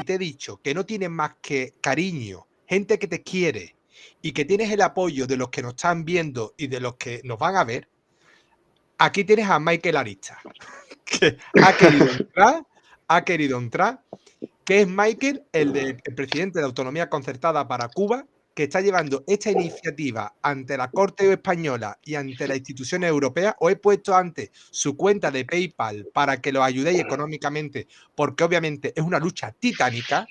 te he dicho que no tienes más que cariño, gente que te quiere y que tienes el apoyo de los que nos están viendo y de los que nos van a ver, aquí tienes a Michael Arista, que ha querido entrar, que es Michael, el presidente de Autonomía Concertada para Cuba, que está llevando esta iniciativa ante la Corte Española y ante las instituciones europeas. Os he puesto antes su cuenta de PayPal para que lo ayudéis económicamente, porque obviamente es una lucha titánica.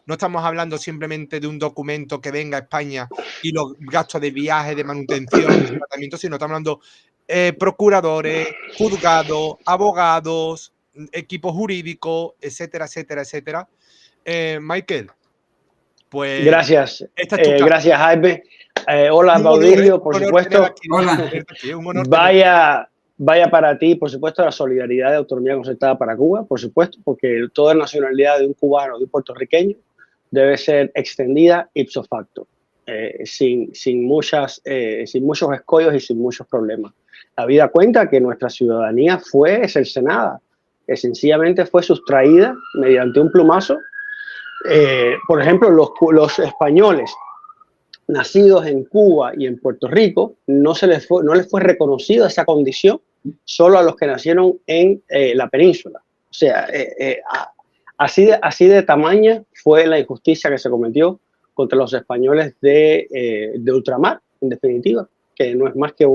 No estamos hablando simplemente de un documento que venga a España y los gastos de viaje, de manutención, de tratamiento, sino estamos hablando procuradores, juzgados, abogados, equipo jurídico, etcétera, etcétera, etcétera. Michael, pues gracias, esta es tu casa. gracias, Jaime. Hola, Baudilio, por supuesto. Hola. Vaya para ti, por supuesto, la solidaridad de Autonomía Concertada para Cuba, por supuesto, porque toda nacionalidad de un cubano, de un puertorriqueño, debe ser extendida ipso facto, sin muchos escollos y sin muchos problemas. La vida cuenta que nuestra ciudadanía fue cercenada, que sencillamente fue sustraída mediante un plumazo. Por ejemplo, los españoles nacidos en Cuba y en Puerto Rico, no les fue reconocida esa condición solo a los que nacieron en la península. O sea, así de tamaña fue la injusticia que se cometió contra los españoles de ultramar, en definitiva, que no es más que,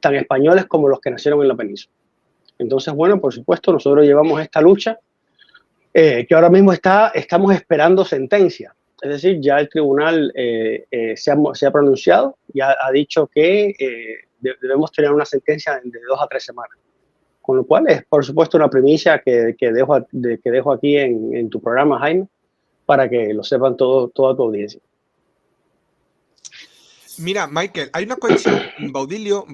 tan españoles como los que nacieron en la península. Entonces, bueno, por supuesto, nosotros llevamos esta lucha que ahora mismo estamos esperando sentencia. Es decir, ya el tribunal se ha pronunciado, ya ha dicho que debemos tener una sentencia de 2 a 3 semanas. Con lo cual es, por supuesto, una primicia que dejo aquí en tu programa, Jaime, para que lo sepan toda tu audiencia. Mira, Michael, hay una cuestión, Baudilio,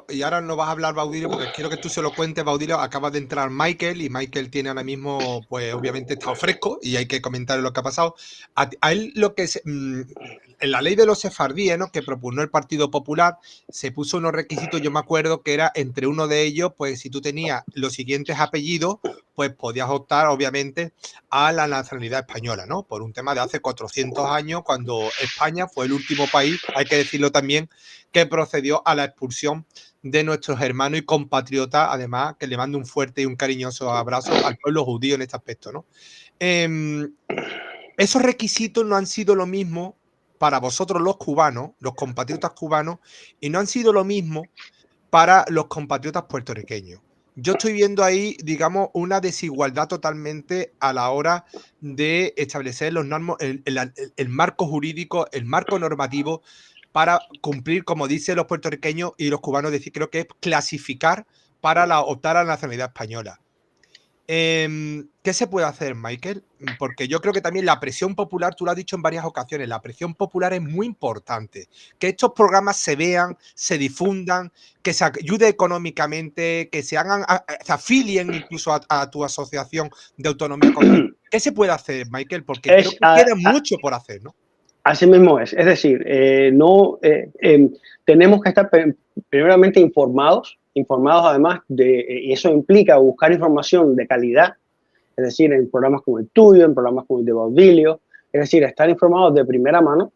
y ahora no vas a hablar, Baudilio, porque quiero que tú se lo cuentes, Baudilio. Acaba de entrar Michael y Michael tiene ahora mismo, pues obviamente está fresco y hay que comentar lo que ha pasado. A él lo que en la ley de los sefardíes, ¿no?, que propugnó el Partido Popular, se puso unos requisitos. Yo me acuerdo que era entre uno de ellos, pues si tú tenías los siguientes apellidos, pues podías optar, obviamente, a la nacionalidad española, ¿no? Por un tema de hace 400 años, cuando España fue el último país, hay que decirlo también, que procedió a la expulsión de nuestros hermanos y compatriotas, además, que le mando un fuerte y un cariñoso abrazo al pueblo judío en este aspecto, ¿no? Esos requisitos no han sido lo mismo para vosotros los cubanos, los compatriotas cubanos, y no han sido lo mismo para los compatriotas puertorriqueños. Yo estoy viendo ahí, digamos, una desigualdad totalmente a la hora de establecer los normas, el marco jurídico, el marco normativo para cumplir, como dicen los puertorriqueños y los cubanos, decir, creo que es clasificar para optar a la nacionalidad española. ¿Qué se puede hacer, Michael? Porque yo creo que también la presión popular, tú lo has dicho en varias ocasiones, la presión popular es muy importante. Que estos programas se vean, se difundan, que se ayude económicamente, que se afilien incluso a tu asociación de autonomía. ¿Qué se puede hacer, Michael? Porque creo que queda mucho por hacer, ¿no? Así mismo es decir, tenemos que estar primeramente informados además y eso implica buscar información de calidad, es decir, en programas como el tuyo, en programas como el de Baudilio, es decir, estar informados de primera mano.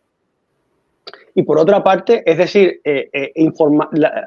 Y por otra parte, es decir,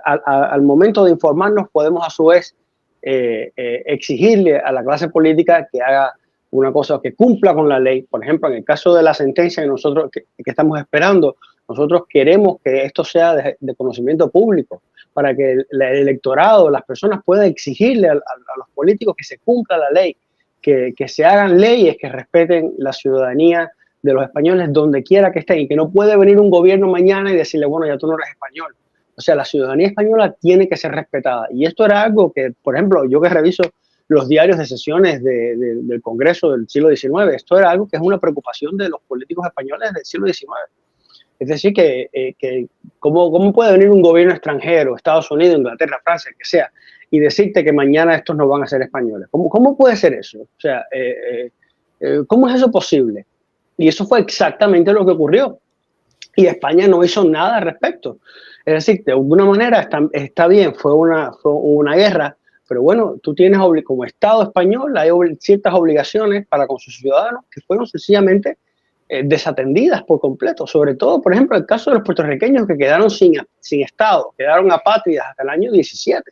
al momento de informarnos podemos a su vez exigirle a la clase política que haga una cosa, que cumpla con la ley. Por ejemplo, en el caso de la sentencia que nosotros que estamos esperando, nosotros queremos que esto sea de conocimiento público, para que el electorado, las personas puedan exigirle a los políticos que se cumpla la ley, que se hagan leyes que respeten la ciudadanía de los españoles donde quiera que estén, y que no puede venir un gobierno mañana y decirle, bueno, ya tú no eres español. O sea, la ciudadanía española tiene que ser respetada. Y esto era algo que, por ejemplo, yo que reviso los diarios de sesiones del Congreso del siglo XIX, esto era algo que es una preocupación de los políticos españoles del siglo XIX. Es decir, ¿cómo puede venir un gobierno extranjero, Estados Unidos, Inglaterra, Francia, que sea, y decirte que mañana estos no van a ser españoles? ¿Cómo puede ser eso? O sea, ¿cómo es eso posible? Y eso fue exactamente lo que ocurrió. Y España no hizo nada al respecto. Es decir, de alguna manera está bien, fue una guerra, pero bueno, tú tienes como Estado español, hay ciertas obligaciones para con sus ciudadanos que fueron sencillamente desatendidas por completo. Sobre todo, por ejemplo, el caso de los puertorriqueños que quedaron sin Estado, quedaron apátridas hasta el año 17.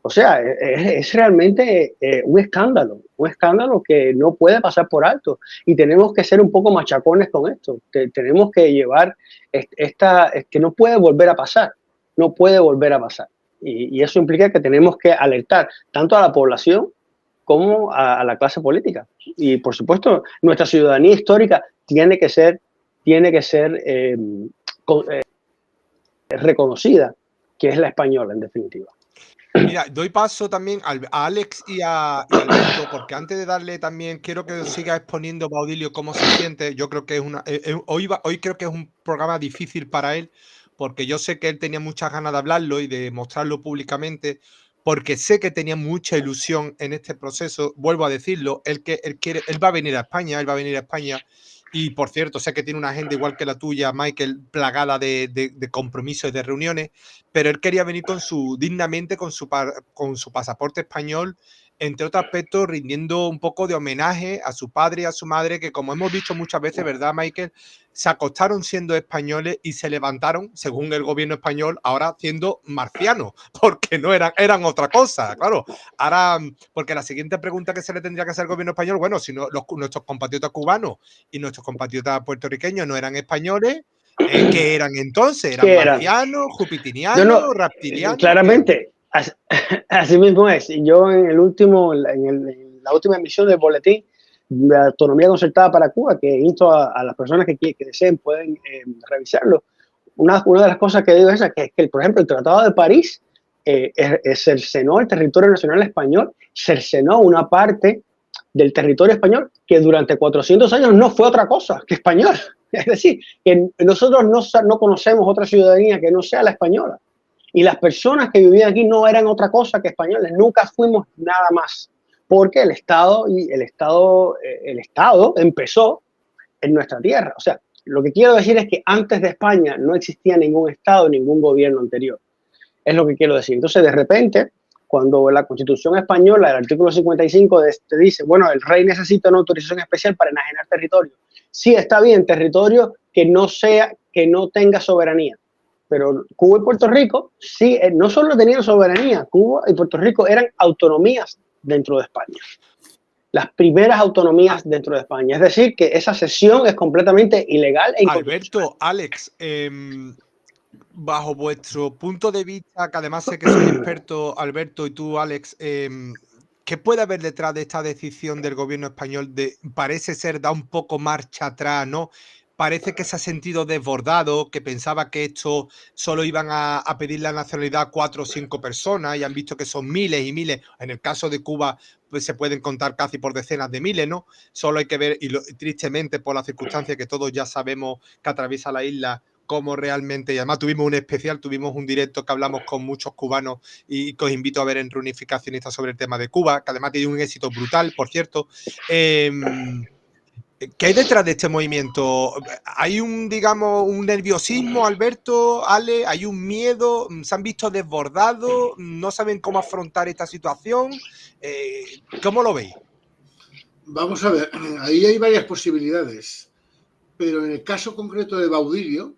O sea, es realmente un escándalo que no puede pasar por alto y tenemos que ser un poco machacones con esto. Tenemos que llevar que no puede volver a pasar, no puede volver a pasar. Y eso implica que tenemos que alertar tanto a la población como a la clase política. Y por supuesto, nuestra ciudadanía histórica tiene que ser reconocida, que es la española en definitiva. Mira, doy paso también a Alex y a Alberto, porque antes de darle también, quiero que os siga exponiendo Baudilio cómo se siente. Yo creo que es hoy creo que es un programa difícil para él, porque yo sé que él tenía muchas ganas de hablarlo y de mostrarlo públicamente, porque sé que tenía mucha ilusión en este proceso. Vuelvo a decirlo, él va a venir a España, él va a venir a España. Y por cierto, sé que tiene una agenda igual que la tuya, Michael, plagada de compromisos y de reuniones, pero él quería venir dignamente con su pasaporte español, entre otros aspectos, rindiendo un poco de homenaje a su padre y a su madre, que como hemos dicho muchas veces, ¿verdad, Michael? Se acostaron siendo españoles y se levantaron, según el gobierno español, ahora siendo marcianos, porque no eran otra cosa, claro. Ahora, porque la siguiente pregunta que se le tendría que hacer al gobierno español, bueno, si no, nuestros compatriotas cubanos y nuestros compatriotas puertorriqueños no eran españoles, ¿qué eran entonces? ¿Eran marcianos, jupitinianos, reptilianos? Claramente, así mismo es. Yo en la última emisión del boletín de autonomía concertada para Cuba, que insto a las personas que deseen pueden revisarlo. Una de las cosas que digo es que, por ejemplo, el Tratado de París cercenó el territorio nacional español, cercenó una parte del territorio español que durante 400 años no fue otra cosa que español. Es decir, que nosotros no conocemos otra ciudadanía que no sea la española. Y las personas que vivían aquí no eran otra cosa que españoles. Nunca fuimos nada más. Porque el Estado empezó en nuestra tierra. O sea, lo que quiero decir es que antes de España no existía ningún Estado, ningún gobierno anterior. Es lo que quiero decir. Entonces, de repente, cuando la Constitución española, el artículo 55, te dice, bueno, el rey necesita una autorización especial para enajenar territorio. Sí, está bien, territorio que no tenga soberanía. Pero Cuba y Puerto Rico, sí, no solo tenían soberanía, Cuba y Puerto Rico eran autonomías dentro de España. Las primeras autonomías dentro de España. Es decir, que esa cesión es completamente ilegal e inconstitucional. Alberto, Alex, bajo vuestro punto de vista, que además sé que soy experto, Alberto, y tú, Alex, ¿qué puede haber detrás de esta decisión del gobierno español parece ser, da un poco marcha atrás, ¿no? Parece que se ha sentido desbordado, que pensaba que esto solo iban a pedir la nacionalidad a 4 o 5 personas y han visto que son miles y miles. En el caso de Cuba, pues se pueden contar casi por decenas de miles, ¿no? Solo hay que ver, y tristemente por las circunstancias que todos ya sabemos que atraviesa la isla, cómo realmente, y además tuvimos un directo que hablamos con muchos cubanos y que os invito a ver en Reunificacionista sobre el tema de Cuba, que además tiene un éxito brutal, por cierto. ¿Qué hay detrás de este movimiento? ¿Hay un nerviosismo, Alberto, Ale? ¿Hay un miedo? ¿Se han visto desbordados? ¿No saben cómo afrontar esta situación? ¿Cómo lo veis? Vamos a ver, ahí hay varias posibilidades, pero en el caso concreto de Baudilio,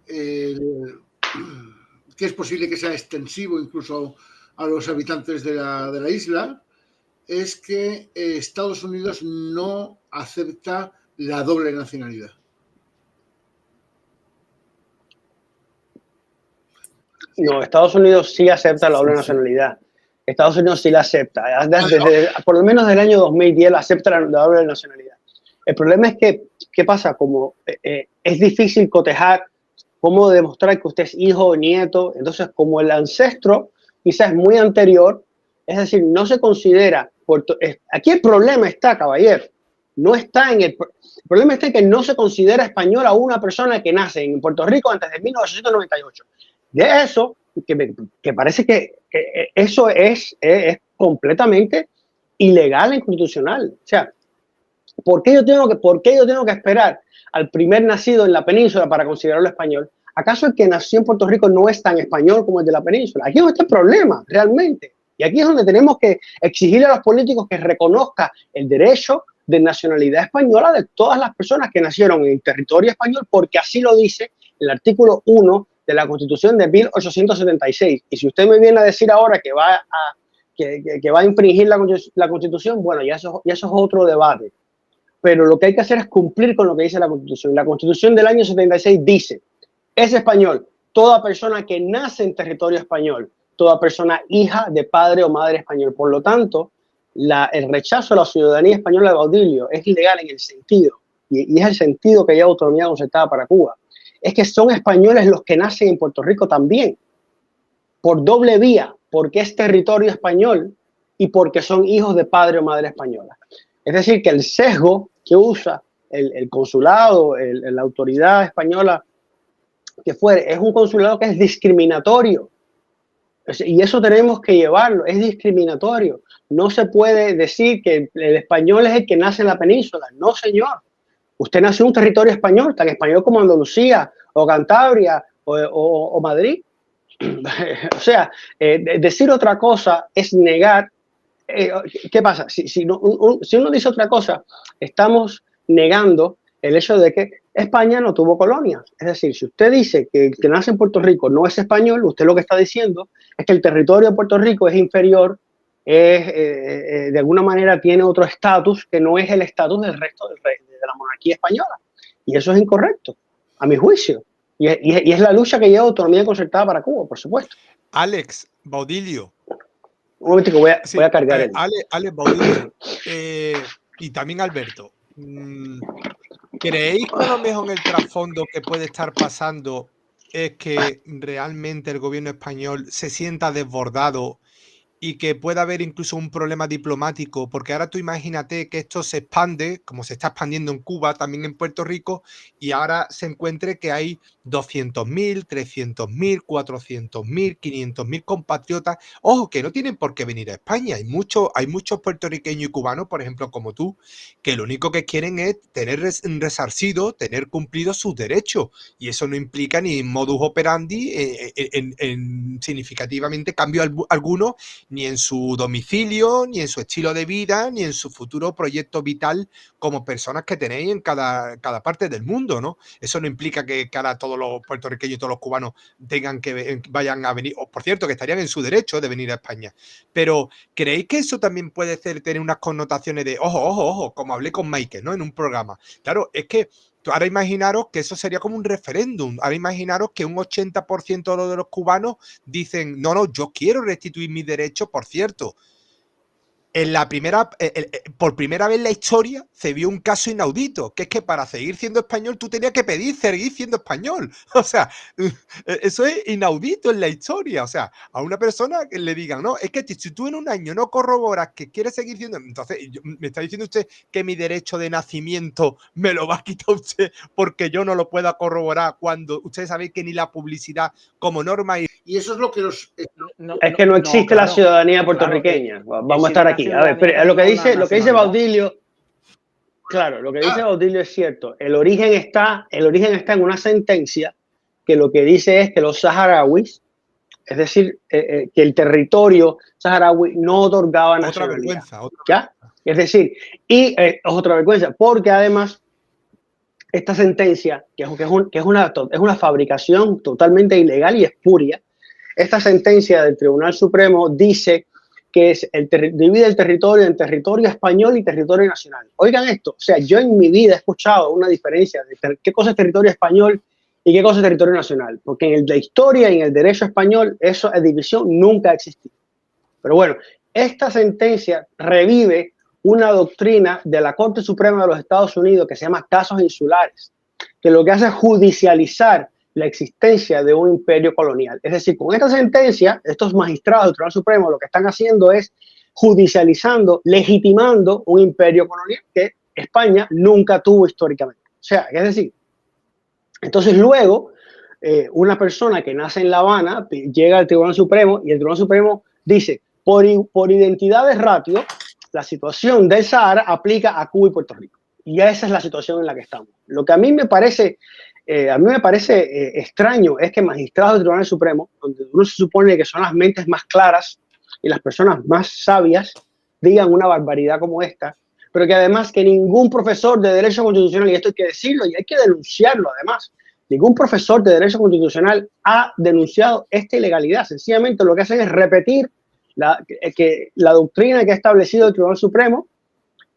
que es posible que sea extensivo incluso a los habitantes de la isla, es que Estados Unidos no acepta la doble nacionalidad. No, Estados Unidos sí acepta la doble nacionalidad. Estados Unidos sí la acepta. Por lo menos desde el año 2010 acepta la doble nacionalidad. El problema es que, ¿qué pasa? Como es difícil cotejar cómo demostrar que usted es hijo o nieto. Entonces, como el ancestro quizás es muy anterior, es decir, no se considera. Aquí el problema está, caballero, no está en el problema está en que no se considera español a una persona que nace en Puerto Rico antes de 1898. De eso, que parece que eso es completamente ilegal e inconstitucional. O sea, ¿por qué yo tengo que esperar al primer nacido en la península para considerarlo español? ¿Acaso el que nació en Puerto Rico no es tan español como el de la península? Aquí es donde está el problema, realmente. Y aquí es donde tenemos que exigirle a los políticos que reconozcan el derecho de nacionalidad española de todas las personas que nacieron en el territorio español, porque así lo dice el artículo 1 de la Constitución de 1876. Y si usted me viene a decir ahora que va a infringir la Constitución, bueno, ya eso es otro debate. Pero lo que hay que hacer es cumplir con lo que dice la Constitución. La Constitución del año 76 dice: es español toda persona que nace en territorio español, toda persona hija de padre o madre español. Por lo tanto, el rechazo a la ciudadanía española de Baudilio es ilegal en el sentido, y es el sentido que lleva autonomía concertada para Cuba, es que son españoles los que nacen en Puerto Rico también, por doble vía, porque es territorio español y porque son hijos de padre o madre española. Es decir, que el sesgo que usa el consulado, la autoridad española que fuere, es un consulado que es discriminatorio. Y eso tenemos que llevarlo, es discriminatorio. No se puede decir que el español es el que nace en la península. No, señor. Usted nació en un territorio español, tan español como Andalucía, o Cantabria, o Madrid. O sea, decir otra cosa es negar. ¿Qué pasa? Si uno dice otra cosa, estamos negando el hecho de que España no tuvo colonias. Es decir, si usted dice que el que nace en Puerto Rico no es español, usted lo que está diciendo es que el territorio de Puerto Rico es inferior, de alguna manera tiene otro estatus que no es el estatus del resto de la monarquía española. Y eso es incorrecto, a mi juicio. Y es la lucha que lleva autonomía concertada para Cuba, por supuesto. Alex Baudilio. Un momentico, voy a cargar él. Alex Baudilio. Y también Alberto. ¿Creéis que a lo mejor en el trasfondo que puede estar pasando es que realmente el gobierno español se sienta desbordado y que pueda haber incluso un problema diplomático? Porque ahora tú imagínate que esto se expande, como se está expandiendo en Cuba, también en Puerto Rico, y ahora se encuentre que hay 200.000, 300.000, 400.000, 500.000 compatriotas. Ojo, que no tienen por qué venir a España. Hay muchos puertorriqueños y cubanos, por ejemplo, como tú, que lo único que quieren es tener resarcido, tener cumplidos sus derechos. Y eso no implica ni modus operandi en significativamente cambio alguno, ni en su domicilio, ni en su estilo de vida, ni en su futuro proyecto vital como personas que tenéis en cada parte del mundo, ¿no? Eso no implica que ahora todos los puertorriqueños y todos los cubanos vayan a venir, o por cierto, que estarían en su derecho de venir a España. Pero ¿creéis que eso también puede tener unas connotaciones de, ojo, como hablé con Michael, ¿no? En un programa. Claro, es que ahora imaginaros que eso sería como un referéndum. Ahora imaginaros que un 80% de los cubanos dicen, no, yo quiero restituir mis derechos. Por cierto, por primera vez en la historia se vio un caso inaudito, que es que para seguir siendo español tú tenías que pedir seguir siendo español. O sea, eso es inaudito en la historia. O sea, a una persona que le digan, no, es que si tú en un año no corroboras que quieres seguir siendo, entonces me está diciendo usted que mi derecho de nacimiento me lo va a quitar usted porque yo no lo pueda corroborar, cuando ustedes saben que ni la publicidad como norma y eso es lo que los... Es que no existe la ciudadanía puertorriqueña. Claro, vamos a estar aquí. A ver, pero lo que dice Baudilio, claro, lo que dice Baudilio es cierto. El origen está en una sentencia que lo que dice es que los saharauis, es decir, que el territorio saharaui no otorgaba nacionalidad. ¿Ya? Es decir, y otra vergüenza, porque además esta sentencia, que es una fabricación totalmente ilegal y espuria, esta sentencia del Tribunal Supremo dice que divide el territorio en territorio español y territorio nacional. Oigan esto, o sea, yo en mi vida he escuchado una diferencia de qué cosa es territorio español y qué cosa es territorio nacional, porque en la historia y en el derecho español esa división nunca ha existido. Pero bueno, esta sentencia revive una doctrina de la Corte Suprema de los Estados Unidos que se llama casos insulares, que lo que hace es judicializar la existencia de un imperio colonial. Es decir, con esta sentencia, estos magistrados del Tribunal Supremo lo que están haciendo es judicializando, legitimando un imperio colonial que España nunca tuvo históricamente. O sea, es decir, entonces luego una persona que nace en La Habana llega al Tribunal Supremo y el Tribunal Supremo dice, por identidades ratio, la situación del Sahara aplica a Cuba y Puerto Rico. Y esa es la situación en la que estamos. Lo que a mí me parece a mí me parece extraño es que magistrados del Tribunal Supremo, donde uno se supone que son las mentes más claras y las personas más sabias, digan una barbaridad como esta, pero que además que ningún profesor de Derecho Constitucional, y esto hay que decirlo y hay que denunciarlo además, ningún profesor de Derecho Constitucional ha denunciado esta ilegalidad. Sencillamente lo que hacen es repetir la doctrina que ha establecido el Tribunal Supremo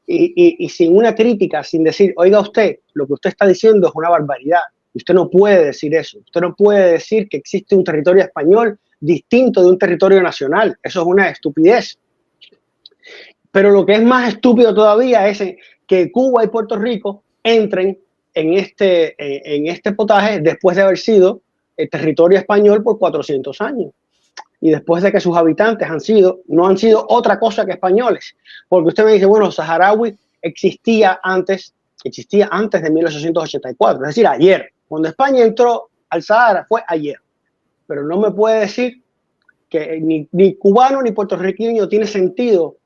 y sin una crítica, sin decir, oiga usted, lo que usted está diciendo es una barbaridad. Usted no puede decir eso. Usted no puede decir que existe un territorio español distinto de un territorio nacional. Eso es una estupidez. Pero lo que es más estúpido todavía es que Cuba y Puerto Rico entren en este potaje después de haber sido el territorio español por 400 años. Y después de que sus habitantes no han sido otra cosa que españoles. Porque usted me dice, bueno, saharaui existía antes de 1884, es decir, ayer. Cuando España entró al Sahara fue ayer. Pero no me puede decir que ni cubano ni puertorriqueño tiene sentido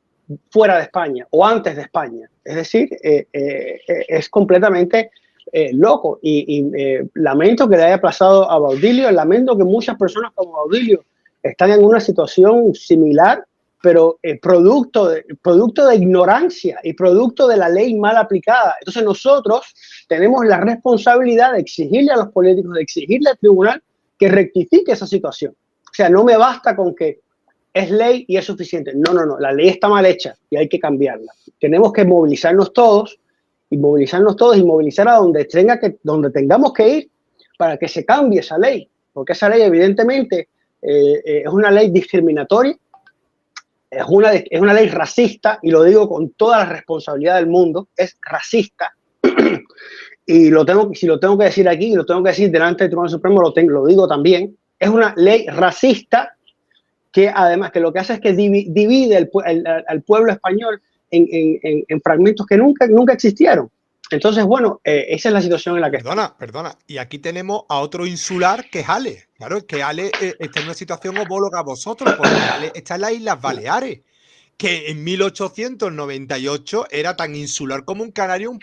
fuera de España o antes de España. Es decir, es completamente loco. Y lamento que le haya pasado a Baudilio, lamento que muchas personas como Baudilio están en una situación similar, pero producto de ignorancia y producto de la ley mal aplicada. Entonces nosotros tenemos la responsabilidad de exigirle a los políticos, de exigirle al tribunal que rectifique esa situación. O sea, no me basta con que es ley y es suficiente. No, la ley está mal hecha y hay que cambiarla. Tenemos que movilizarnos todos y movilizar a donde tengamos que ir para que se cambie esa ley, porque esa ley evidentemente es una ley discriminatoria, es una ley racista, y lo digo con toda la responsabilidad del mundo, es racista. Y si lo tengo que decir aquí, y lo tengo que decir delante del Tribunal Supremo, lo digo también, es una ley racista que además que lo que hace es que divide al pueblo español en fragmentos que nunca existieron. Entonces, bueno, esa es la situación en la que Perdona. Y aquí tenemos a otro insular que es Ale. Claro, es que Ale está en una situación homóloga a vosotros, porque Ale está en las Islas Baleares, que en 1898 era tan insular como un canario,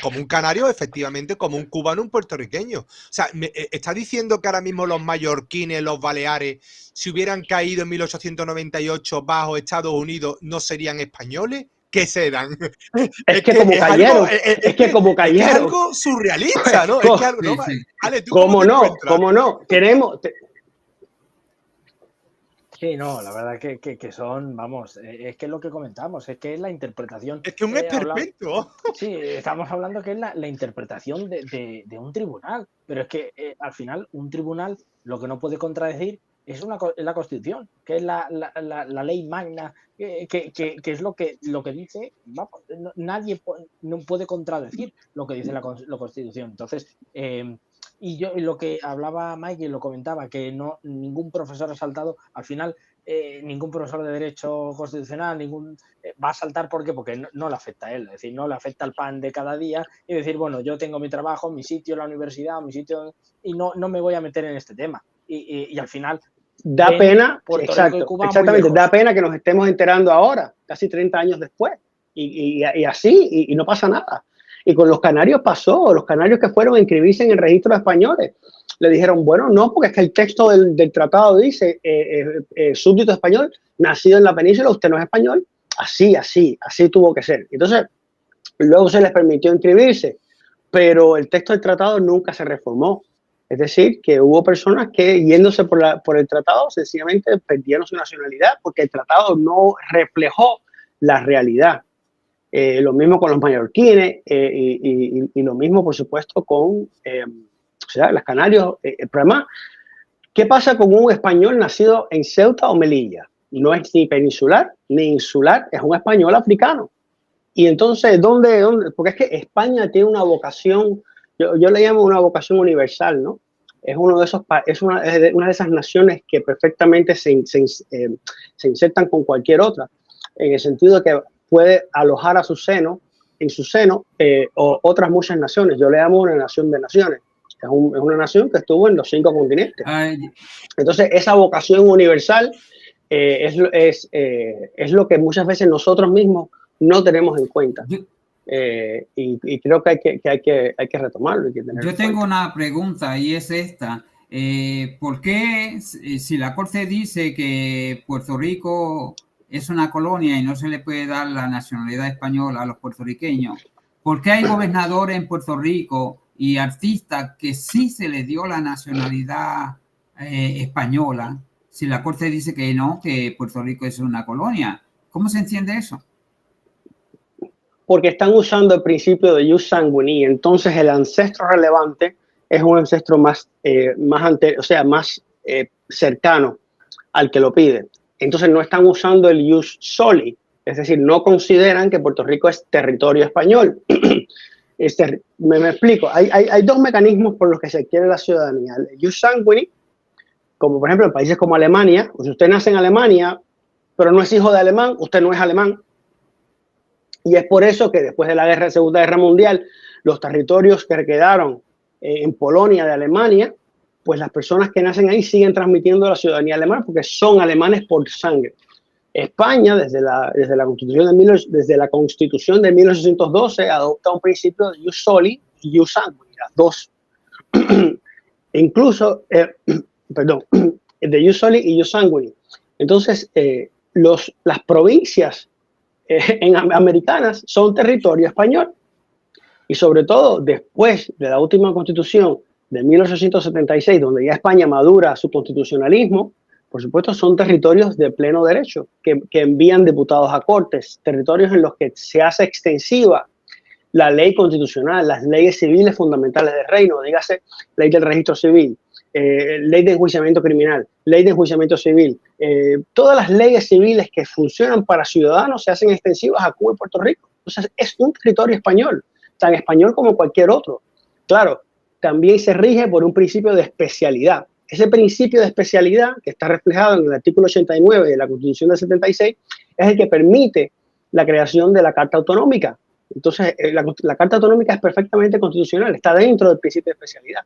como un canario, efectivamente, como un cubano, un puertorriqueño. O sea, ¿está diciendo que ahora mismo los mallorquines, los baleares, si hubieran caído en 1898 bajo Estados Unidos, no serían españoles? ¿Qué serán? Es que como cayeron. Es algo surrealista, ¿no? Es que algo, ¿no? Ale, ¿tú ¿Cómo no? Queremos... Sí, no, la verdad que son, vamos, es que es lo que comentamos, es que es la interpretación. Es que un esperpento. Sí, estamos hablando que es la interpretación de un tribunal, pero es que al final un tribunal lo que no puede contradecir es la Constitución, que es la ley magna, que es lo que dice, vamos, nadie no puede contradecir lo que dice la Constitución. Entonces, y lo que hablaba Mike y lo comentaba, que ningún profesor ha saltado, al final ningún profesor de Derecho Constitucional va a saltar. ¿Por qué? Porque no le afecta a él, es decir, no le afecta el pan de cada día y decir, bueno, yo tengo mi trabajo, mi sitio en la universidad, mi sitio, y no me voy a meter en este tema. Y al final... Da pena, exactamente, da pena que nos estemos enterando ahora, casi 30 años después, y así, y no pasa nada. Y con los canarios pasó, los canarios que fueron a inscribirse en el registro de españoles, le dijeron, bueno, no, porque es que el texto del tratado dice, súbdito español, nacido en la península, usted no es español, así tuvo que ser. Entonces, luego se les permitió inscribirse, pero el texto del tratado nunca se reformó. Es decir, que hubo personas que, yéndose por el tratado, sencillamente perdieron su nacionalidad porque el tratado no reflejó la realidad. Lo mismo con los mallorquines y lo mismo, por supuesto, con las Canarios. Además, ¿qué pasa con un español nacido en Ceuta o Melilla? No es ni peninsular ni insular, es un español africano. Y entonces, ¿dónde? Porque es que España tiene una vocación, yo le llamo una vocación universal, ¿no? Es una de esas naciones que perfectamente se insertan con cualquier otra, en el sentido de que puede alojar en su seno, otras muchas naciones. Yo le llamo una nación de naciones. Es una nación que estuvo en los 5 continentes. Entonces, esa vocación universal es lo que muchas veces nosotros mismos no tenemos en cuenta. y creo que hay que retomarlo. Yo tengo una pregunta y es esta. ¿Por qué, si la Corte dice que Puerto Rico es una colonia y no se le puede dar la nacionalidad española a los puertorriqueños, por qué hay gobernadores en Puerto Rico y artistas que sí se les dio la nacionalidad española, si la Corte dice que no, que Puerto Rico es una colonia? ¿Cómo se entiende eso? Porque están usando el principio de jus sanguinis, entonces el ancestro relevante es un ancestro más cercano al que lo pide. Entonces no están usando el jus soli, es decir, no consideran que Puerto Rico es territorio español. Me explico, hay dos mecanismos por los que se adquiere la ciudadanía. El jus sanguinis, como por ejemplo en países como Alemania, si usted nace en Alemania, pero no es hijo de alemán, usted no es alemán. Y es por eso que después de la Segunda Guerra Mundial, los territorios que quedaron en Polonia de Alemania, pues las personas que nacen ahí siguen transmitiendo la ciudadanía alemana porque son alemanes por sangre. España, desde la Constitución de 1812, adopta un principio de jus soli y jus sanguinis, las dos. Incluso, de jus soli y jus sanguinis. Entonces, las provincias americanas son territorio español, y sobre todo después de la última constitución de 1876, donde ya España madura su constitucionalismo, por supuesto son territorios de pleno derecho que envían diputados a cortes, territorios en los que se hace extensiva la ley constitucional, las leyes civiles fundamentales del reino, dígase ley del registro civil, ley de enjuiciamiento criminal, ley de enjuiciamiento civil. Todas las leyes civiles que funcionan para ciudadanos se hacen extensivas a Cuba y Puerto Rico. Entonces es un territorio español, tan español como cualquier otro. Claro, también se rige por un principio de especialidad. Ese principio de especialidad, que está reflejado en el artículo 89 de la Constitución del 76, es el que permite la creación de la Carta Autonómica. Entonces, la Carta Autonómica es perfectamente constitucional, está dentro del principio de especialidad.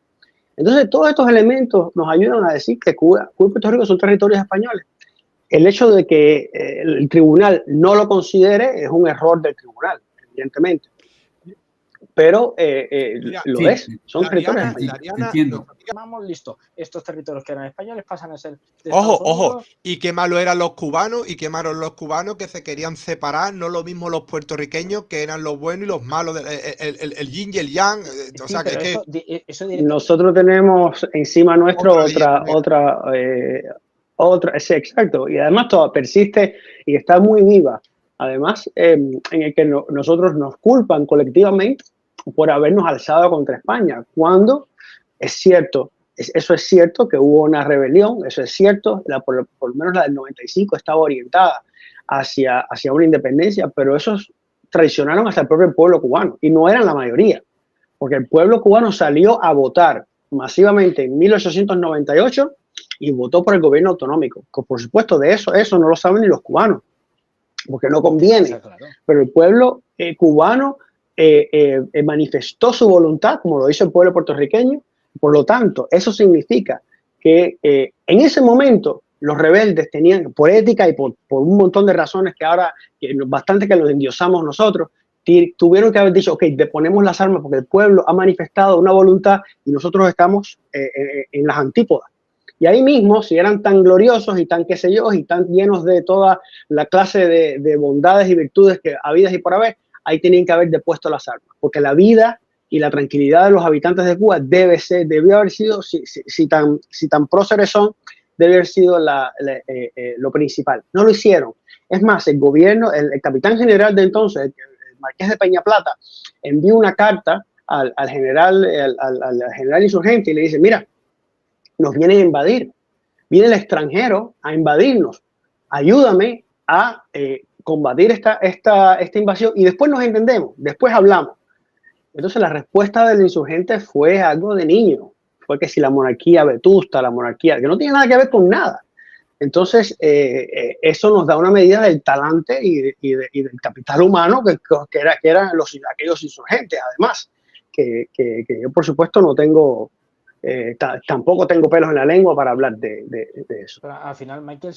Entonces, todos estos elementos nos ayudan a decir que Cuba y Puerto Rico son territorios españoles. El hecho de que el tribunal no lo considere es un error del tribunal, evidentemente. Pero lo es, son territorios españoles. Vamos, listo. Estos territorios que eran españoles pasan a ser de Ojo, y qué malo eran los cubanos, que se querían separar, no lo mismo los puertorriqueños, que eran los buenos y los malos, el yin y el yang. O sea, nosotros tenemos encima nuestro otra, sí, exacto, y además toda persiste y está muy viva. Además, en el que nosotros nos culpan colectivamente por habernos alzado contra España, cuando es cierto, eso es cierto que hubo una rebelión, eso es cierto, por lo menos la del 95 estaba orientada hacia una independencia, pero esos traicionaron hasta el propio pueblo cubano, y no eran la mayoría, porque el pueblo cubano salió a votar masivamente en 1898 y votó por el gobierno autonómico. Por supuesto, de eso no lo saben ni los cubanos, porque no conviene, claro. Pero el pueblo cubano manifestó su voluntad, como lo hizo el pueblo puertorriqueño. Por lo tanto, eso significa que en ese momento los rebeldes tenían, por ética y por un montón de razones que ahora, bastante que los endiosamos nosotros, tuvieron que haber dicho, ok, deponemos las armas porque el pueblo ha manifestado una voluntad y nosotros estamos en las antípodas. Y ahí mismo, si eran tan gloriosos y tan qué sé yo, y tan llenos de toda la clase de bondades y virtudes que habidas y por haber, ahí tenían que haber depuesto las armas. Porque la vida y la tranquilidad de los habitantes de Cuba debió haber sido, si tan próceres son, debe haber sido lo principal. No lo hicieron. Es más, el gobierno, el capitán general de entonces, el marqués de Peñaplata, envió una carta al general insurgente y le dice, mira, nos vienen a invadir, viene el extranjero a invadirnos, ayúdame a combatir esta invasión y después nos entendemos, después hablamos. Entonces la respuesta del insurgente fue algo de niño, fue que si la monarquía vetusta, la monarquía, que no tiene nada que ver con nada. Entonces eso nos da una medida del talante y del capital humano que eran aquellos insurgentes, además, que yo por supuesto no tengo... tampoco tengo pelos en la lengua para hablar de eso. Pero al final, Michael,